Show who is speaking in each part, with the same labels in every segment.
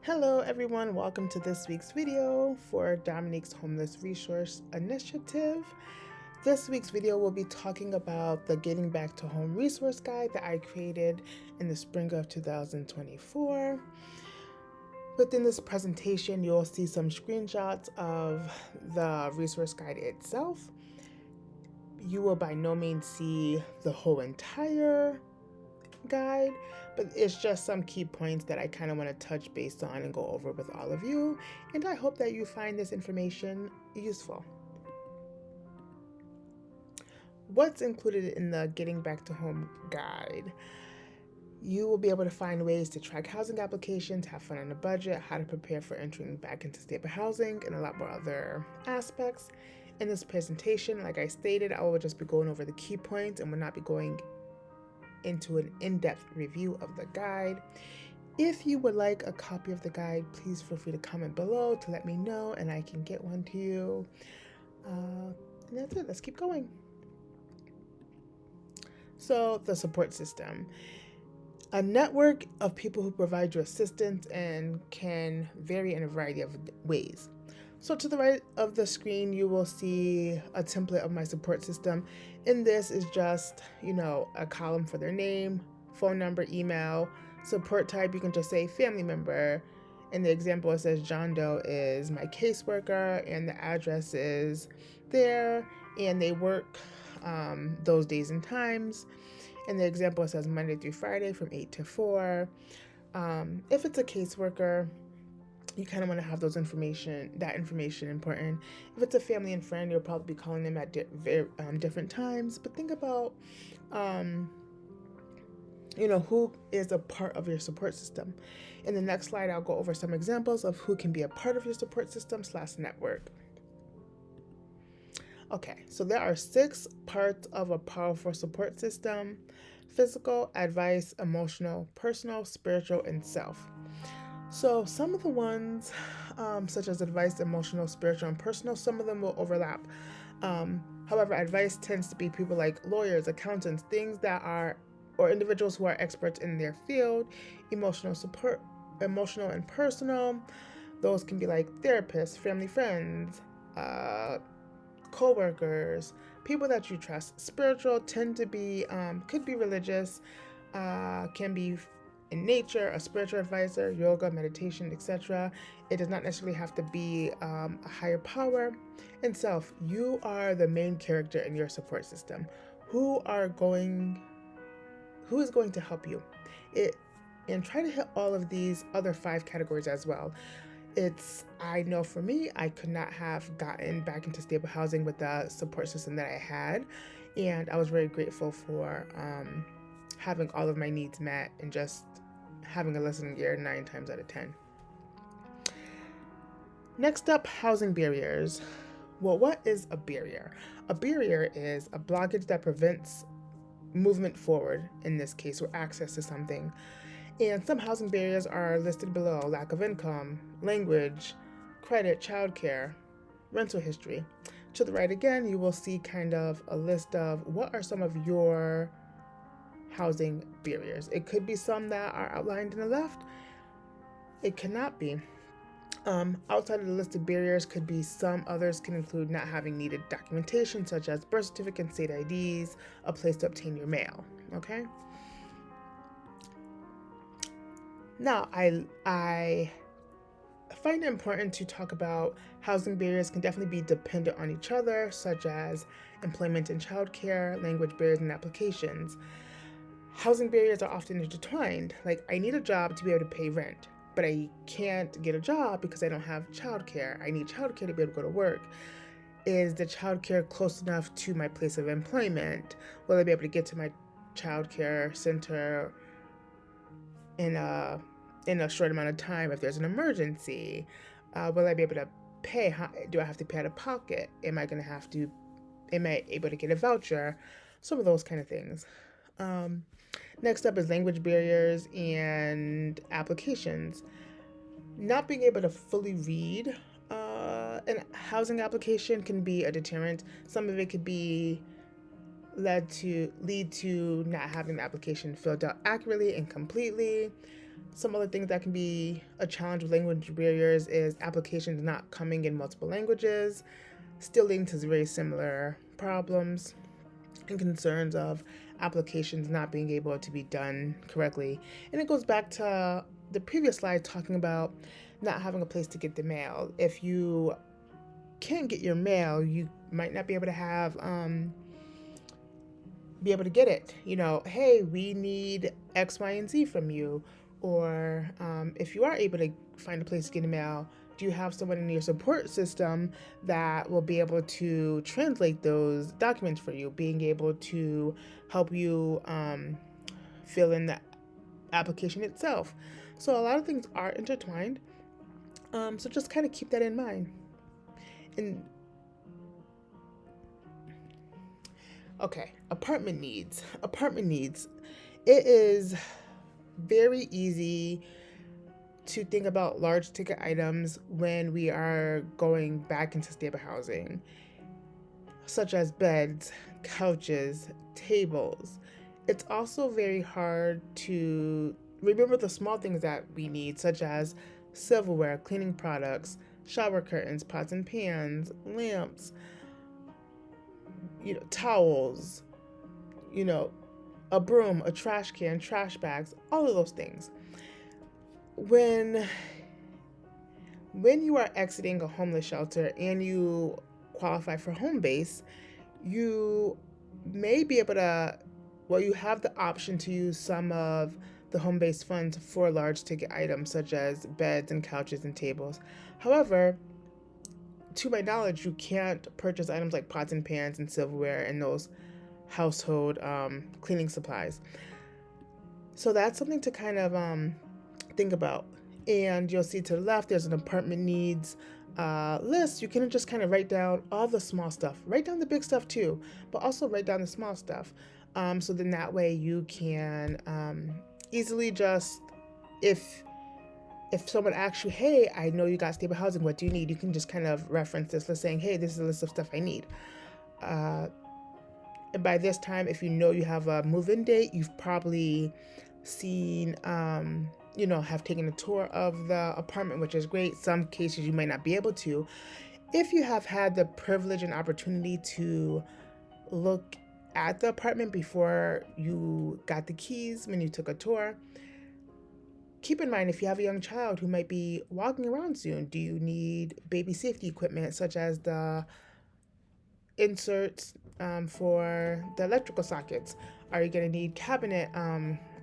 Speaker 1: Hello everyone, welcome to this week's video for Dominique's Homeless Resource Initiative. This week's video will be talking about the Getting Back to Home resource guide that I created in the spring of 2024. Within this presentation, you'll see some screenshots of the resource guide itself. You will by no means see the whole entire guide, but it's just some key points that I kind of want to touch base on and go over with all of you, and I hope that you find this information useful. What's included in the Getting Back to Home guide? You will be able to find ways to track housing applications, have fun on a budget, how to prepare for entering back into stable housing, and a lot more other aspects. In this presentation, like I stated, I will just be going over the key points and will not be going into an in-depth review of the guide. If you would like a copy of the guide, please feel free to comment below to let me know and I can get one to you. And that's it, let's keep going. So the support system. A network of people who provide you assistance and can vary in a variety of ways. So to the right of the screen, you will see a template of my support system. In this is just, a column for their name, phone number, email, support type. You can just say family member. In the example, it says John Doe is my caseworker and the address is there and they work those days and times. In the example, it says Monday through Friday from 8 to 4. If it's a caseworker, you kind of want to have that information important. If it's a family and friend, you'll probably be calling them at different times. But think about, who is a part of your support system. In the next slide, I'll go over some examples of who can be a part of your support system / network. Okay, so there are 6 parts of a powerful support system: physical, advice, emotional, personal, spiritual, and self. So some of the ones, such as advice, emotional, spiritual, and personal, some of them will overlap. However, advice tends to be people like lawyers, accountants, or individuals who are experts in their field. Emotional support, emotional and personal, those can be like therapists, family friends, co-workers, people that you trust. Spiritual tend to be, could be religious, can be in nature, a spiritual advisor, yoga, meditation, etc. It does not necessarily have to be a higher power. And self, you are the main character in your support system. Who is going to help you? And try to hit all of these other 5 categories as well. I know for me, I could not have gotten back into stable housing with the support system that I had. And I was very grateful for having all of my needs met and just having a listening ear 9 times out of 10. Next up, housing barriers. Well, what is a barrier? A barrier is a blockage that prevents movement forward, in this case, or access to something. And some housing barriers are listed below: lack of income, language, credit, childcare, rental history. To the right again, you will see kind of a list of what are some of your housing barriers. It could be some that are outlined in the left. It cannot be. Outside of the listed barriers could be some others can include not having needed documentation such as birth certificate, state IDs, a place to obtain your mail. Okay. Now, I find it important to talk about housing barriers can definitely be dependent on each other, such as employment and childcare, language barriers and applications. Housing barriers are often intertwined. Like, I need a job to be able to pay rent, but I can't get a job because I don't have childcare. I need childcare to be able to go to work. Is the childcare close enough to my place of employment? Will I be able to get to my childcare center in a short amount of time if there's an emergency? Will I be able to pay? Do I have to pay out of pocket? Am I able to get a voucher? Some of those kind of things. Next up is language barriers and applications. Not being able to fully read a housing application can be a deterrent. Some of it could be lead to not having the application filled out accurately and completely. Some other things that can be a challenge with language barriers is applications not coming in multiple languages, still leading to very similar problems and concerns of applications not being able to be done correctly. And it goes back to the previous slide talking about not having a place to get the mail. If you can't get your mail, you might not be able to get it. Hey, we need X, Y, and Z from you. Or if you are able to find a place to get mail, do you have someone in your support system that will be able to translate those documents for you, being able to help you fill in the application itself? So a lot of things are intertwined. So just kind of keep that in mind. And okay, apartment needs. It is very easy to think about large ticket items when we are going back into stable housing, such as beds, couches, tables. It's also very hard to remember the small things that we need, such as silverware, cleaning products, shower curtains, pots and pans, lamps, towels, a broom, a trash can, trash bags, all of those things. When you are exiting a homeless shelter and you qualify for home base, you may be able to, you have the option to use some of the home base funds for large ticket items such as beds and couches and tables. However, to my knowledge, you can't purchase items like pots and pans and silverware and those household cleaning supplies. So that's something to kind of think about. And you'll see to the left, there's an apartment needs list. You can just kind of write down all the small stuff. Write down the big stuff too, but also write down the small stuff. So then that way you can easily just, if someone asks you, hey, I know you got stable housing, what do you need? You can just kind of reference this list saying, hey, this is a list of stuff I need. And by this time, if you know you have a move-in date, you've probably seen, have taken a tour of the apartment, which is great. Some cases you might not be able to. If you have had the privilege and opportunity to look at the apartment before you got the keys when you took a tour, keep in mind, if you have a young child who might be walking around soon, do you need baby safety equipment such as the inserts for the electrical sockets? Are you going to need cabinet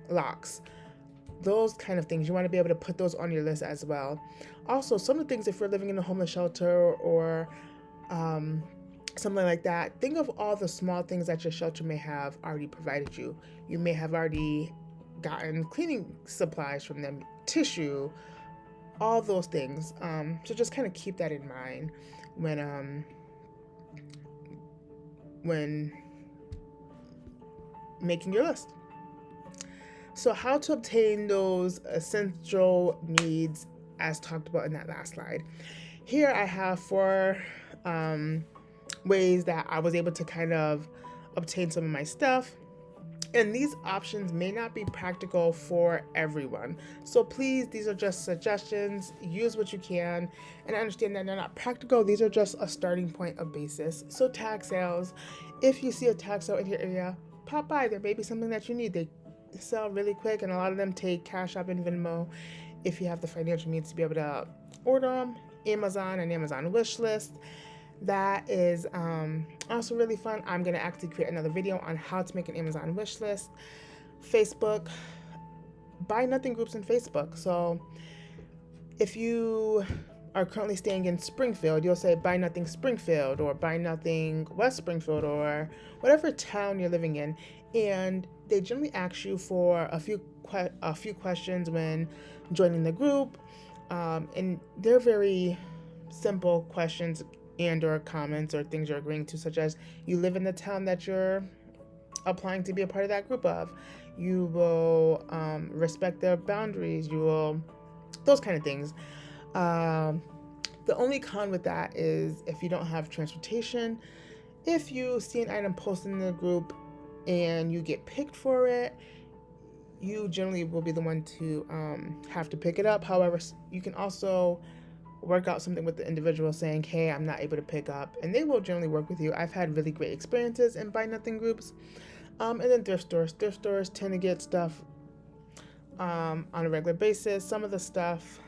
Speaker 1: locks? Those kind of things. You want to be able to put those on your list as well. Also, some of the things, if you're living in a homeless shelter or something like that, think of all the small things that your shelter may have already provided you. You may have already gotten cleaning supplies from them, tissue, all those things. So just kind of keep that in mind when making your list. So how to obtain those essential needs as talked about in that last slide. Here I have 4 ways that I was able to kind of obtain some of my stuff. And these options may not be practical for everyone. So please, these are just suggestions. Use what you can. And understand that they're not practical. These are just a starting point of basis. So tag sales. If you see a tag sale in your area, pop by. There may be something that you need. They sell really quick, and a lot of them take Cash App and Venmo if you have the financial means to be able to order them. Amazon and Amazon wish list. That is also really fun. I'm going to actually create another video on how to make an Amazon wish list. Facebook, buy nothing groups in Facebook. So if you are currently staying in Springfield, you'll say buy nothing Springfield or buy nothing West Springfield or whatever town you're living in. And they generally ask you for a few questions when joining the group. And they're very simple questions and or comments or things you're agreeing to, such as you live in the town that you're applying to be a part of that group of. You will respect their boundaries. You will, those kind of things. The only con with that is if you don't have transportation. If you see an item posted in the group and you get picked for it, you generally will be the one to have to pick it up. However, you can also work out something with the individual saying, hey, I'm not able to pick up, and they will generally work with you. I've had really great experiences in buy nothing groups. And then thrift stores. Thrift stores tend to get stuff on a regular basis. Some of the stuff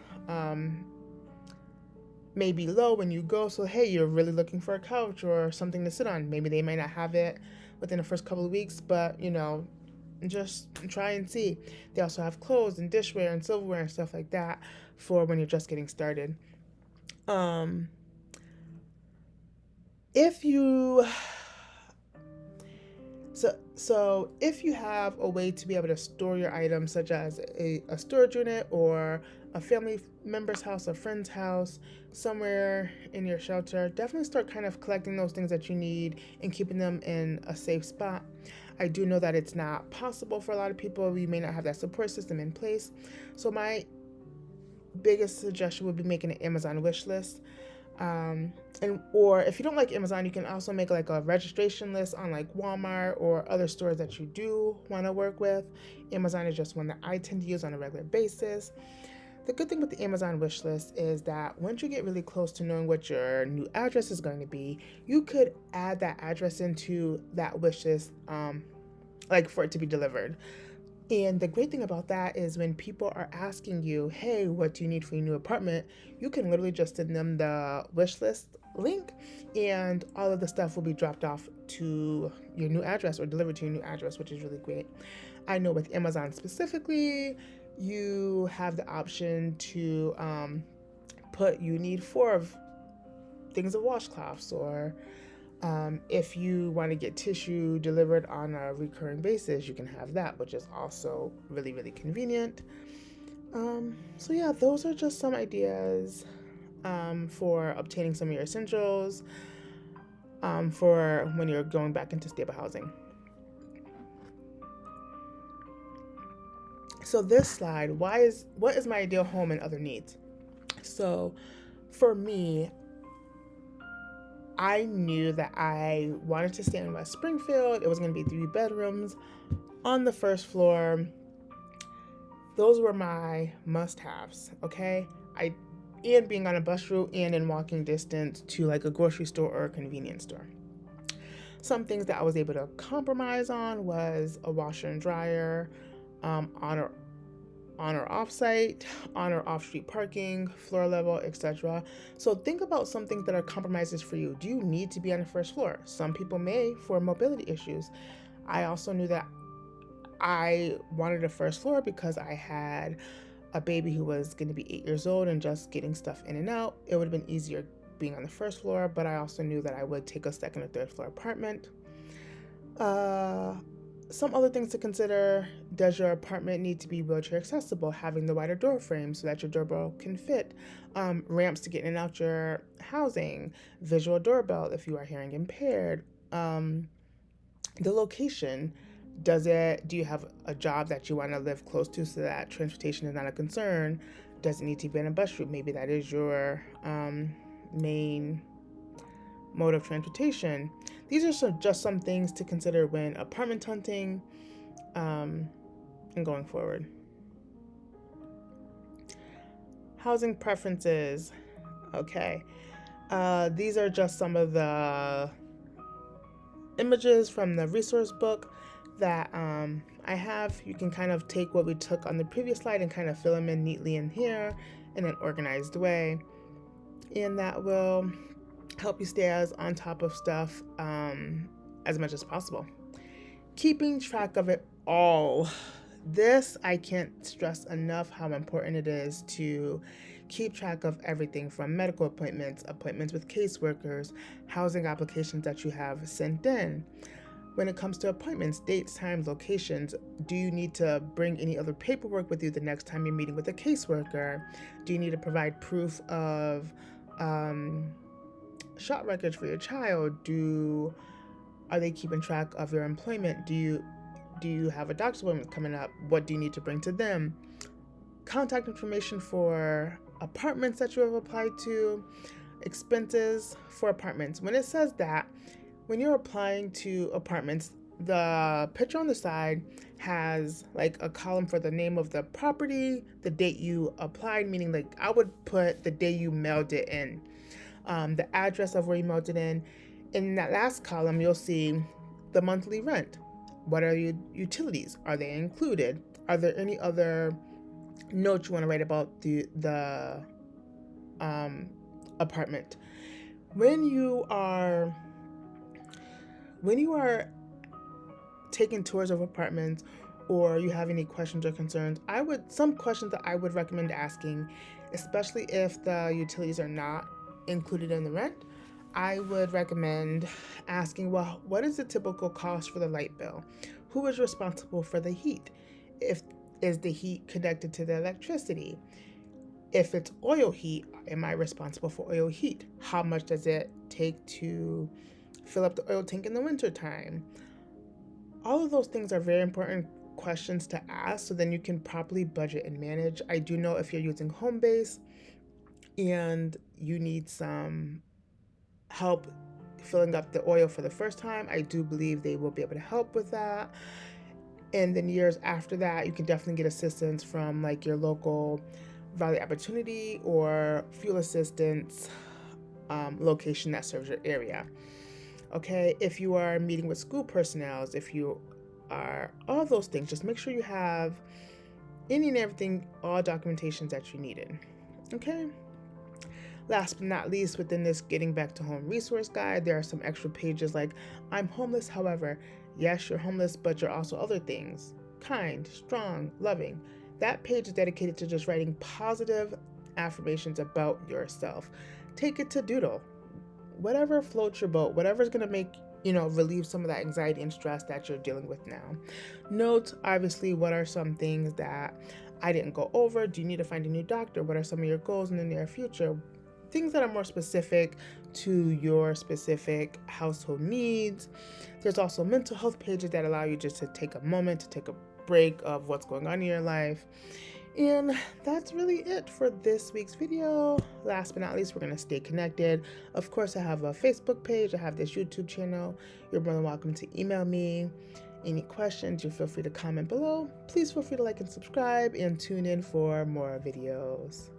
Speaker 1: may be low when you go. So, hey, you're really looking for a couch or something to sit on. Maybe they might not have it within the first couple of weeks, but just try and see. They also have clothes and dishware and silverware and stuff like that for when you're just getting started. If you so if you have a way to be able to store your items, such as a storage unit or a family member's house, a friend's house, somewhere in your shelter, definitely start kind of collecting those things that you need and keeping them in a safe spot. I do know that it's not possible for a lot of people. We may not have that support system in place. So my biggest suggestion would be making an Amazon wish list. Or if you don't like Amazon, you can also make like a registration list on like Walmart or other stores that you do want to work with. Amazon is just one that I tend to use on a regular basis. The good thing with the Amazon wish list is that once you get really close to knowing what your new address is going to be, you could add that address into that wish list, like for it to be delivered. And the great thing about that is when people are asking you, hey, what do you need for your new apartment? You can literally just send them the wish list link and all of the stuff will be dropped off to your new address or delivered to your new address, which is really great. I know with Amazon specifically, you have the option to put you need 4 of things of washcloths, or if you want to get tissue delivered on a recurring basis, you can have that, which is also really, really convenient. So yeah, those are just some ideas for obtaining some of your essentials for when you're going back into stable housing. So this slide, what is my ideal home and other needs? So for me, I knew that I wanted to stay in West Springfield. It was going to be 3 bedrooms on the first floor. Those were my must-haves, okay? And being on a bus route and in walking distance to like a grocery store or a convenience store. Some things that I was able to compromise on was a washer and dryer, on or off-site, on or off-street parking, floor level, etc. So think about some things that are compromises for you. Do you need to be on the first floor? Some people may for mobility issues. I also knew that I wanted a first floor because I had a baby who was going to be 8 years old and just getting stuff in and out. It would have been easier being on the first floor, but I also knew that I would take a second or third floor apartment. Some other things to consider: does your apartment need to be wheelchair accessible, having the wider door frame so that your doorbell can fit, ramps to get in and out your housing, visual doorbell if you are hearing impaired, the location. Do you have a job that you want to live close to so that transportation is not a concern? Does it need to be in a bus route? Maybe that is your main mode of transportation. These are just some things to consider when apartment hunting and going forward. Housing preferences. Okay. These are just some of the images from the resource book that I have. You can kind of take what we took on the previous slide and kind of fill them in neatly in here in an organized way. And that will help you stay as on top of stuff as much as possible. Keeping track of it all. This, I can't stress enough how important it is to keep track of everything from medical appointments, appointments with caseworkers, housing applications that you have sent in. When it comes to appointments, dates, times, locations, do you need to bring any other paperwork with you the next time you're meeting with a caseworker? Do you need to provide proof of shot records for your child? Are they keeping track of your employment? Do you have a doctor's appointment coming up? What do you need to bring to them? Contact information for apartments that you have applied to, expenses for apartments. When it says that, when you're applying to apartments, the picture on the side has like a column for the name of the property, the date you applied, meaning like I would put the day you mailed it in, the address of where you mailed it in. In that last column, you'll see the monthly rent. What are your utilities? Are they included? Are there any other notes you want to write about the apartment? When you are taking tours of apartments, or you have any questions or concerns, some questions that I would recommend asking, especially if the utilities are not included in the rent, I would recommend asking, well, what is the typical cost for the light bill? Who is responsible for the heat? Is the heat connected to the electricity? If it's oil heat, am I responsible for oil heat? How much does it take to fill up the oil tank in the wintertime? All of those things are very important questions to ask so then you can properly budget and manage. I do know if you're using Homebase and you need some help filling up the oil for the first time, I do believe they will be able to help with that. And then years after that, you can definitely get assistance from like your local Valley Opportunity or fuel assistance location that serves your area. Okay, if you are meeting with school personnel, if you are all those things, just make sure you have any and everything, all documentations that you needed. Okay. Last but not least, within this Getting Back to Home resource guide, there are some extra pages like I'm homeless, however. Yes, you're homeless, but you're also other things. Kind, strong, loving. That page is dedicated to just writing positive affirmations about yourself. Take it to doodle. Whatever floats your boat, whatever's going to make, relieve some of that anxiety and stress that you're dealing with now. Note, obviously, what are some things that I didn't go over? Do you need to find a new doctor? What are some of your goals in the near future? Things that are more specific to your specific household needs. There's also mental health pages that allow you just to take a moment to take a break of what's going on in your life. And that's really it for this week's video. Last but not least, we're going to stay connected. Of course, I have a Facebook page. I have this YouTube channel. You're more than welcome to email me. Any questions, you feel free to comment below. Please feel free to like and subscribe and tune in for more videos.